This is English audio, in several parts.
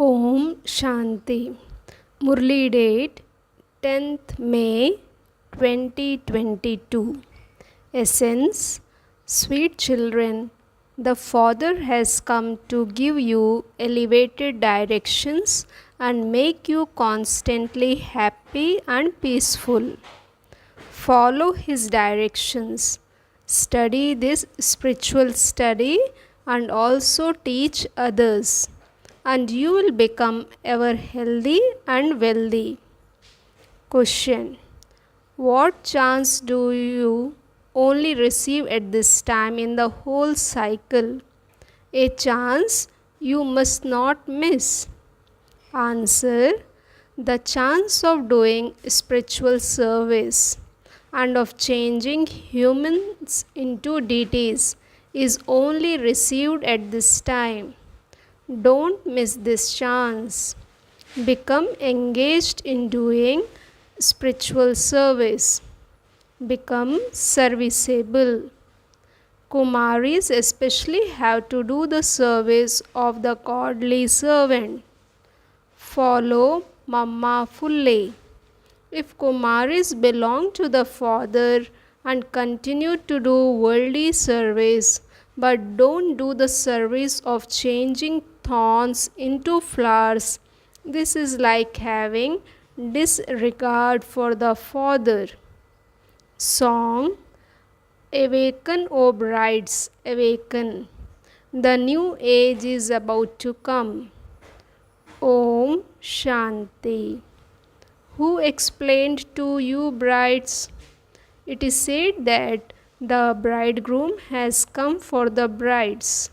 Om Shanti. Murli date 10th May 2022. Essence. Sweet children, the Father has come to give you elevated directions and make you constantly happy and peaceful. Follow His directions. Study this spiritual study and also teach others, and you will become ever healthy and wealthy. Question. What chance do you only receive at this time in the whole cycle? A chance you must not miss. Answer. The chance of doing spiritual service and of changing humans into deities is only received at this time. Don't miss this chance. Become engaged in doing spiritual service. Become serviceable. Kumaris especially have to do the service of the godly servant. Follow Mama fully. If Kumaris belong to the Father and continue to do worldly service, but don't do the service of changing thorns into flowers, this is like having disregard for the Father. Song. Awaken, O brides, awaken. The new age is about to come. Om Shanti. Who explained to you, brides? It is said that the bridegroom has come for the brides.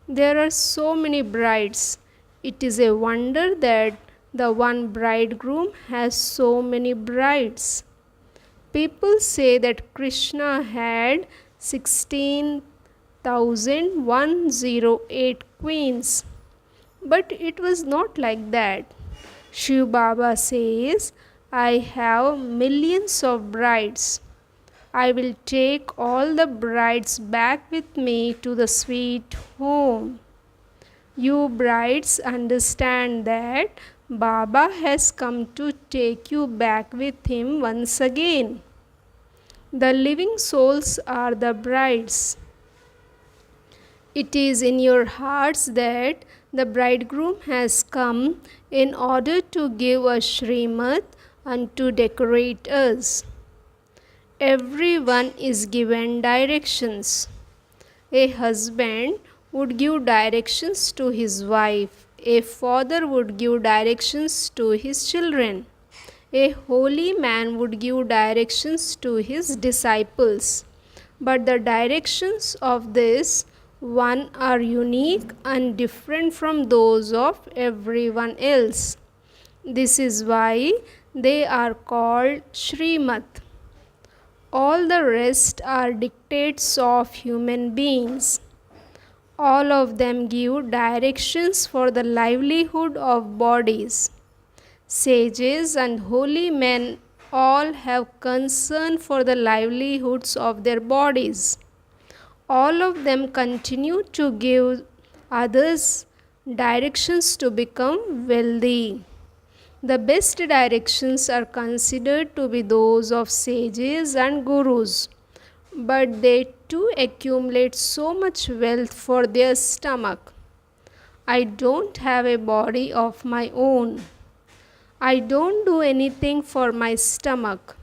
There are so many brides. It is a wonder that the one bridegroom has so many brides. People say that Krishna had 16,108 queens. But it was not like that. Shiv Baba says, I have millions of brides. I will take all the brides back with me to the sweet home. You brides understand that Baba has come to take you back with him once again. The living souls are the brides. It is in your hearts that the bridegroom has come in order to give us Srimad and to decorate us. Everyone is given directions. A husband would give directions to his wife. A father would give directions to his children. A holy man would give directions to his disciples. But the directions of this one are unique and different from those of everyone else. This is why they are called Srimad. All the rest are dictates of human beings. All of them give directions for the livelihood of bodies. Sages and holy men all have concern for the livelihoods of their bodies. All of them continue to give others directions to become wealthy. The best directions are considered to be those of sages and gurus, but they too accumulate so much wealth for their stomach. I don't have a body of my own. I don't do anything for my stomach.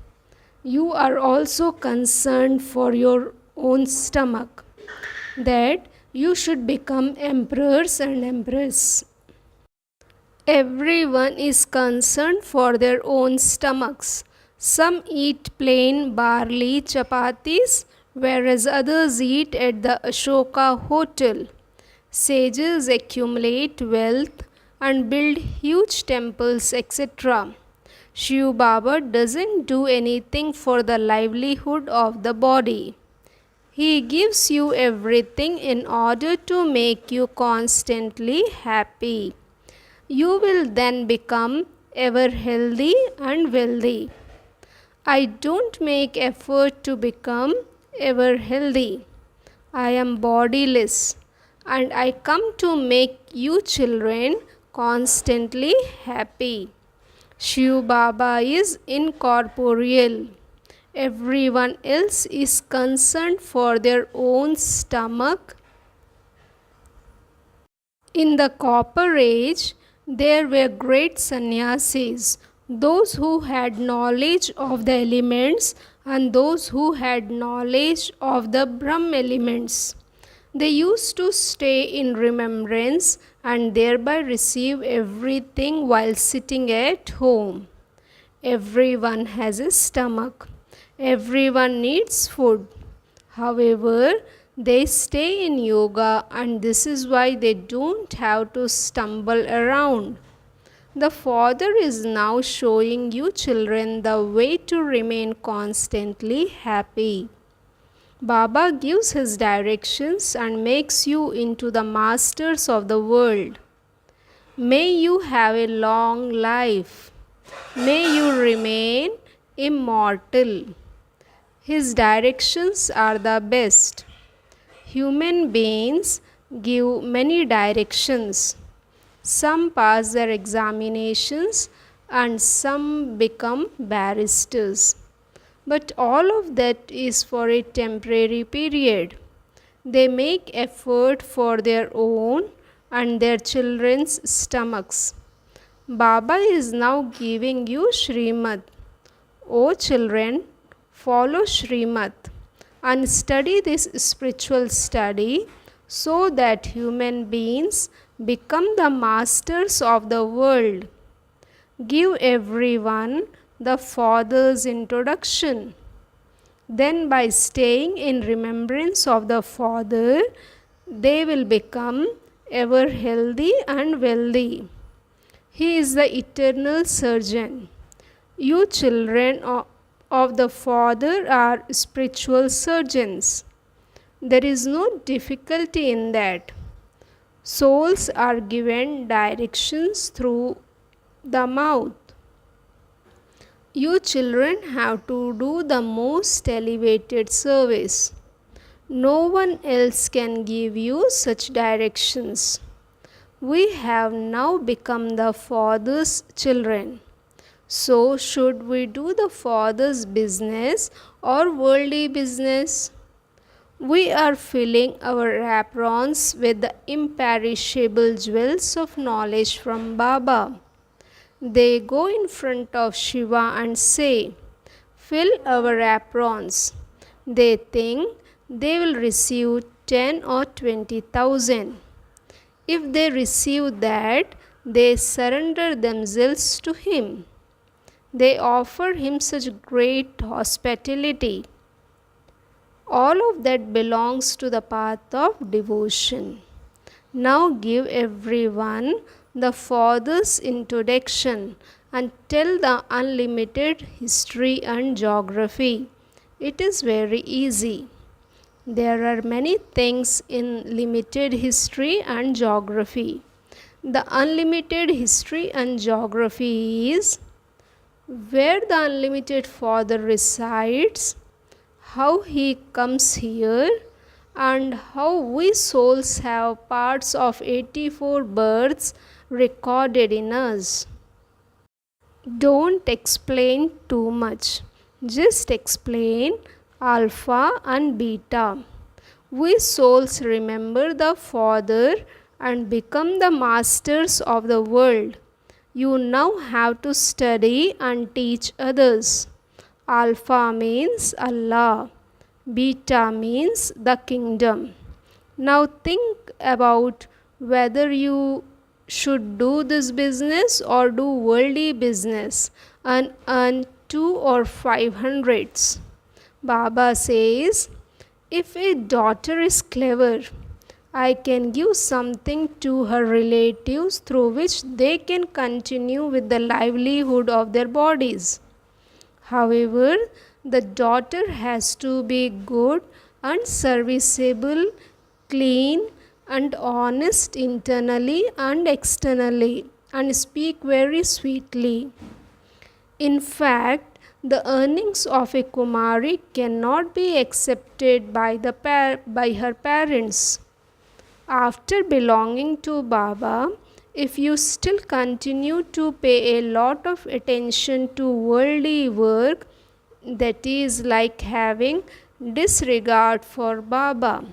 You are also concerned for your own stomach, that you should become emperors and empress. Everyone is concerned for their own stomachs. Some eat plain barley chapatis, whereas others eat at the Ashoka Hotel. Sages accumulate wealth and build huge temples, etc. Shiv Baba doesn't do anything for the livelihood of the body. He gives you everything in order to make you constantly happy. You will then become ever healthy and wealthy. I don't make effort to become ever healthy. I am bodiless, and I come to make you children constantly happy. Shiv Baba is incorporeal. Everyone else is concerned for their own stomach. In the Copper Age, there were great sannyasis, those who had knowledge of the elements and those who had knowledge of the Brahm elements. They used to stay in remembrance and thereby receive everything while sitting at home. Everyone has a stomach. Everyone needs food. However, they stay in yoga, and this is why they don't have to stumble around. The Father is now showing you children the way to remain constantly happy. Baba gives his directions and makes you into the masters of the world. May you have a long life. May you remain immortal. His directions are the best. Human beings give many directions. Some pass their examinations and some become barristers. But all of that is for a temporary period. They make effort for their own and their children's stomachs. Baba is now giving you Srimad. O children, follow Srimad and study this spiritual study so that human beings become the masters of the world. Give everyone the Father's introduction. Then, by staying in remembrance of the Father, they will become ever healthy and wealthy. He is the eternal surgeon. You children of the Father are spiritual surgeons. There is no difficulty in that. Souls are given directions through the mouth. You children have to do the most elevated service. No one else can give you such directions. We have now become the Father's children. So, should we do the Father's business or worldly business? We are filling our aprons with the imperishable jewels of knowledge from Baba. They go in front of Shiva and say, "Fill our aprons." They think they will receive 10 or 20,000. If they receive that, they surrender themselves to him. They offer him such great hospitality. All of that belongs to the path of devotion. Now give everyone the Father's introduction and tell the unlimited history and geography. It is very easy. There are many things in limited history and geography. The unlimited history and geography is where the unlimited Father resides, how he comes here, and how we souls have parts of 84 births recorded in us. Don't explain too much. Just explain Alpha and Beta. We souls remember the Father and become the masters of the world. You now have to study and teach others. Alpha means Allah. Beta means the kingdom. Now think about whether you should do this business or do worldly business and earn 2 or 500s. Baba says, if a daughter is clever, I can give something to her relatives through which they can continue with the livelihood of their bodies. However, the daughter has to be good and serviceable, clean and honest internally and externally, and speak very sweetly. In fact, the earnings of a Kumari cannot be accepted by her parents. After belonging to Baba, If you still continue to pay a lot of attention to worldly work, that is like having disregard for Baba.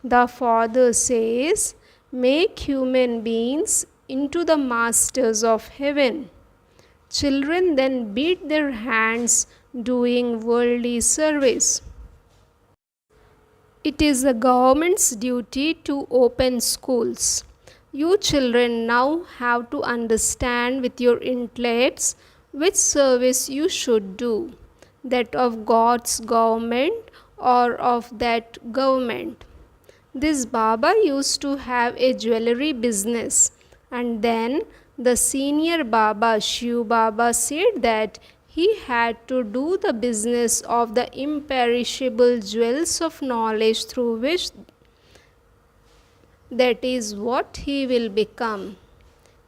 The Father says, make human beings into the masters of heaven. Children then beat their hands doing worldly service. It is the government's duty to open schools. You children now have to understand with your intellects which service you should do, that of God's government or of that government. This Baba used to have a jewelry business, and then the senior Baba, Shiv Baba, said that he had to do the business of the imperishable jewels of knowledge through which that is what he will become.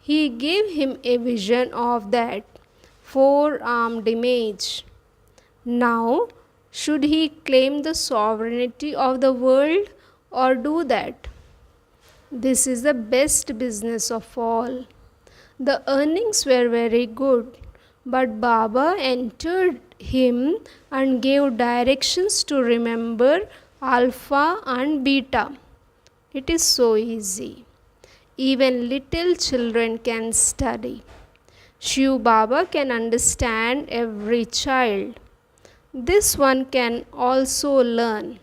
He gave him a vision of that four-armed image. Now, should he claim the sovereignty of the world or do that? This is the best business of all. The earnings were very good, but Baba entered him and gave directions to remember alpha and beta. It is so easy. Even little children can study. Shiv Baba can understand every child. This one can also learn.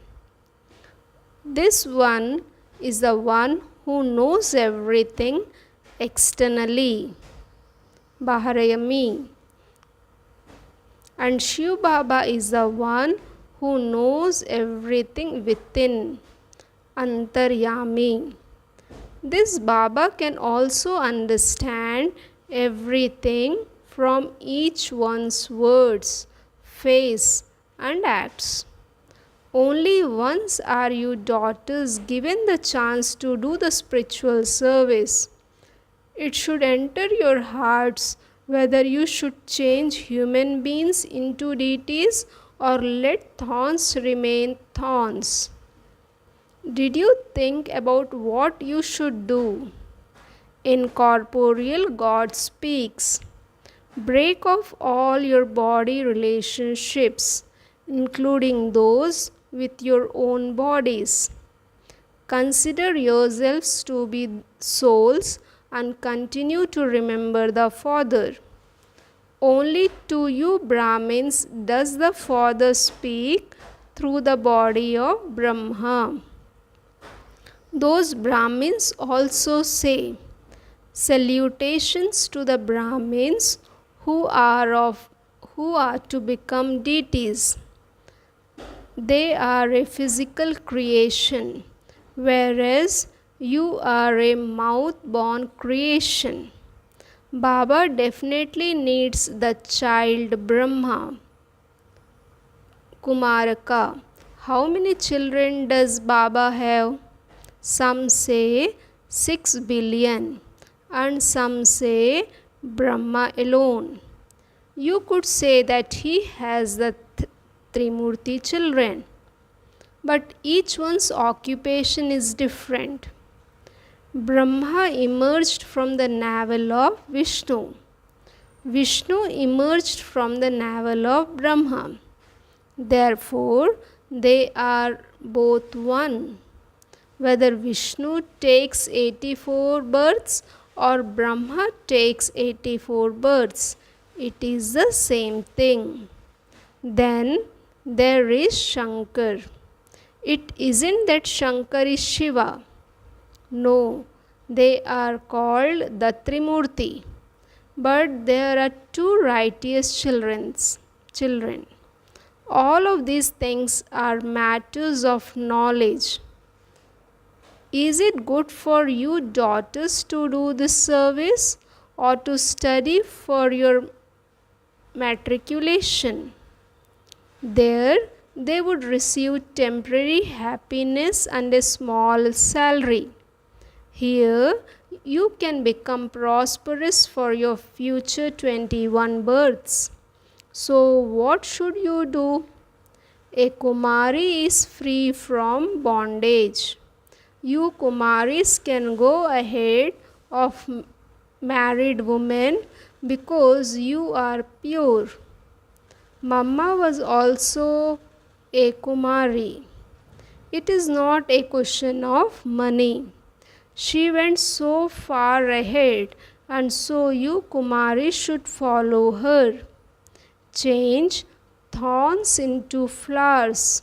This one is the one who knows everything externally, Baharayami. And Shiv Baba is the one who knows everything within, Antaryami. This Baba can also understand everything from each one's words, face, and acts. Only once are you daughters given the chance to do the spiritual service. It should enter your hearts whether you should change human beings into deities or let thorns remain thorns. Did you think about what you should do? Incorporeal God speaks. Break off all your body relationships, including those with your own bodies. Consider yourselves to be souls and continue to remember the Father. Only to you Brahmins does the Father speak through the body of Brahma. Those Brahmins also say, salutations to the Brahmins who are to become deities. They are a physical creation, whereas you are a mouth-born creation. Baba definitely needs the child Brahma. Kumaraka, how many children does Baba have? Some say 6 billion and some say Brahma alone. You could say that he has the Trimurti children, but each one's occupation is different. Brahma emerged from the navel of Vishnu. Vishnu emerged from the navel of Brahma. Therefore, they are both one. Whether Vishnu takes 84 births or Brahma takes 84 births, it is the same thing. Then there is Shankar. It isn't that Shankar is Shiva. No, they are called the Trimurti. But there are two righteous children. All of these things are matters of knowledge. Is it good for you daughters to do this service or to study for your matriculation? There they would receive temporary happiness and a small salary. Here you can become prosperous for your future 21 births. So what should you do? A Kumari is free from bondage. You Kumaris can go ahead of married women because you are pure. Mamma was also a Kumari. It is not a question of money. She went so far ahead, and so you Kumari should follow her. Change thorns into flowers.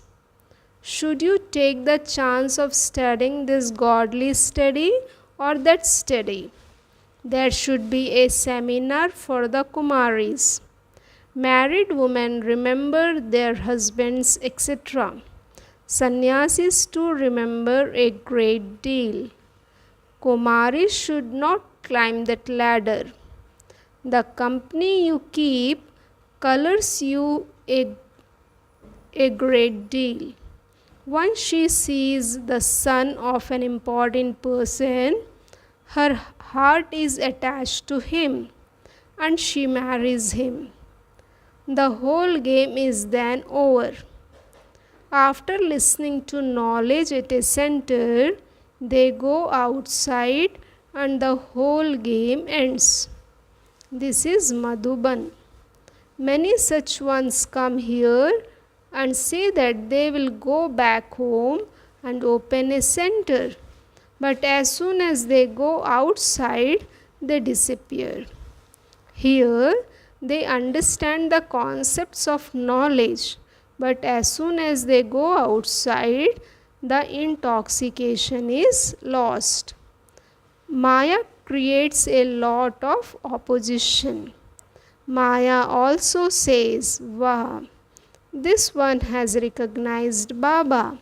Should you take the chance of studying this godly study or that study? There should be a seminar for the Kumaris. Married women remember their husbands, etc. Sannyasis too remember a great deal. Kumaris should not climb that ladder. The company you keep colors you a great deal. Once she sees the son of an important person, her heart is attached to him and she marries him. The whole game is then over. After listening to knowledge at a center, they go outside and the whole game ends. This is Madhuban. Many such ones come here and say that they will go back home and open a center. But as soon as they go outside, they disappear. Here, they understand the concepts of knowledge, but as soon as they go outside, the intoxication is lost. Maya creates a lot of opposition. Maya also says, "Wow, this one has recognized Baba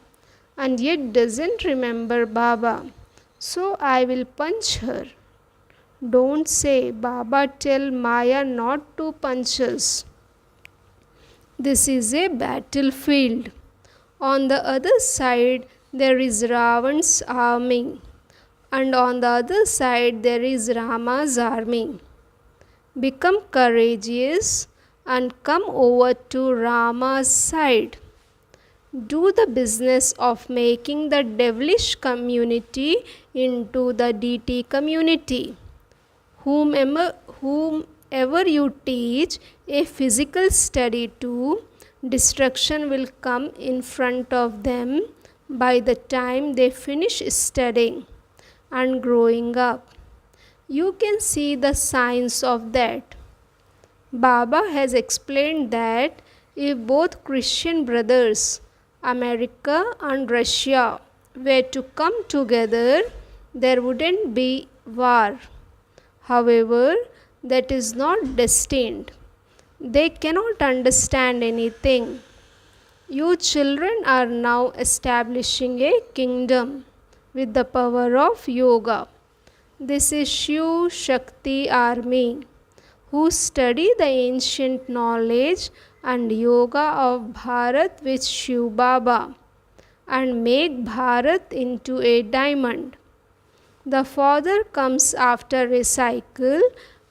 and yet doesn't remember Baba, so I will punch her." Don't say, "Baba, tell Maya not to punch us." This is a battlefield. On the other side, there is Ravan's army, and on the other side, there is Rama's army. Become courageous and come over to Rama's side. Do the business of making the devilish community into the deity community. Whomever you teach a physical study to, destruction will come in front of them by the time they finish studying and growing up. You can see the signs of that. Baba has explained that if both Christian brothers, America and Russia, were to come together, there wouldn't be war. However, that is not destined. They cannot understand anything. You children are now establishing a kingdom with the power of yoga. This is Shiv Shakti army who study the ancient knowledge and yoga of Bharat with Shiv Baba and make Bharat into a diamond. The father comes after a cycle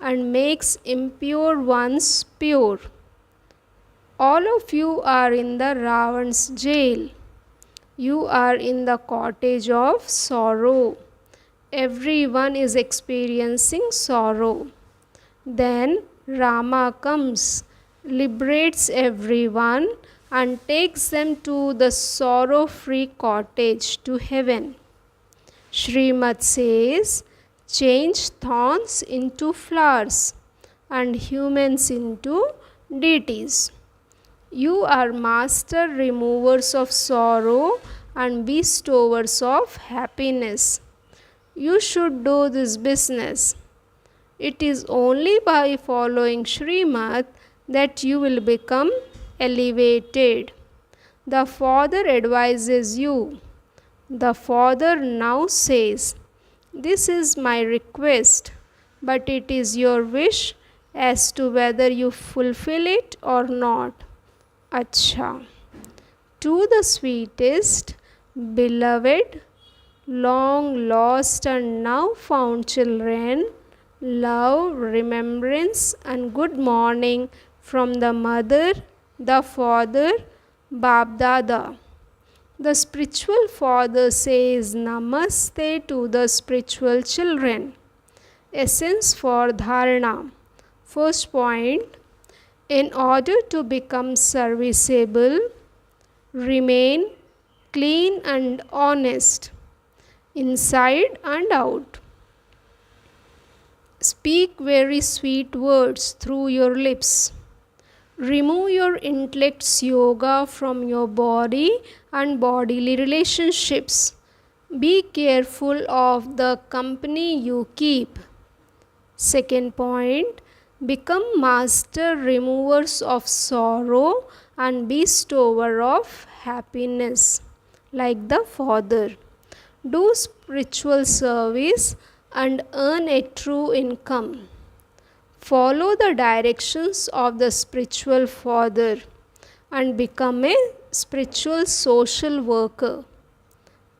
and makes impure ones pure. All of you are in the Ravan's jail. You are in the cottage of sorrow. Everyone is experiencing sorrow. Then Rama comes, liberates everyone, and takes them to the sorrow-free cottage to heaven. Srimad says, change thorns into flowers and humans into deities. You are master removers of sorrow and bestowers of happiness. You should do this business. It is only by following Srimad that you will become elevated. The Father advises you. The Father now says, "This is my request, but it is your wish as to whether you fulfill it or not." Acha. To the sweetest, beloved, long lost and now found children, love, remembrance and good morning from the mother, the father, Bab Dada. The spiritual father says namaste to the spiritual children. Essence for Dharana. First point, in order to become serviceable, remain clean and honest, inside and out. Speak very sweet words through your lips. Remove your intellect's yoga from your body and bodily relationships. Be careful of the company you keep. Second point, become master removers of sorrow and bestower of happiness, like the Father. Do spiritual service and earn a true income. Follow the directions of the spiritual Father and become a spiritual social worker.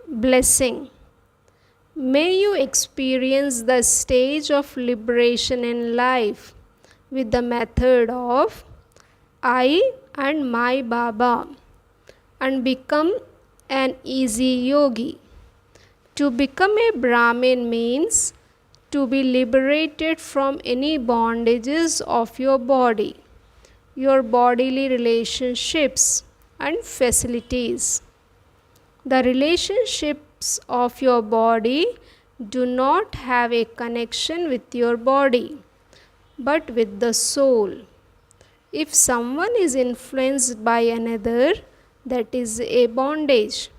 Blessing. May you experience the stage of liberation in life with the method of I and my Baba and become an easy yogi. To become a Brahmin means to be liberated from any bondages of your body, your bodily relationships and facilities. The relationships of your body do not have a connection with your body, but with the soul. If someone is influenced by another, that is a bondage.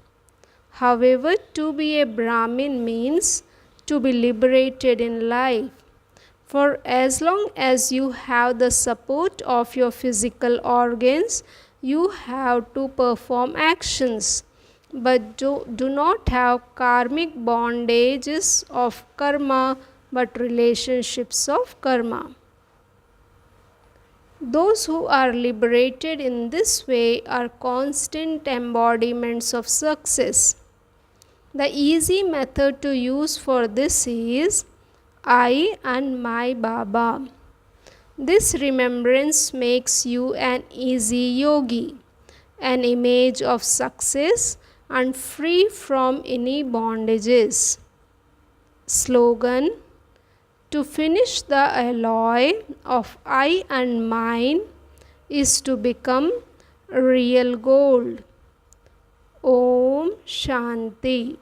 However, to be a Brahmin means to be liberated in life. For as long as you have the support of your physical organs, you have to perform actions, but do not have karmic bondages of karma, but relationships of karma. Those who are liberated in this way are constant embodiments of success. The easy method to use for this is I and my Baba. This remembrance makes you an easy yogi, an image of success and free from any bondages. Slogan: to finish the alloy of I and mine is to become real gold. Om Shanti.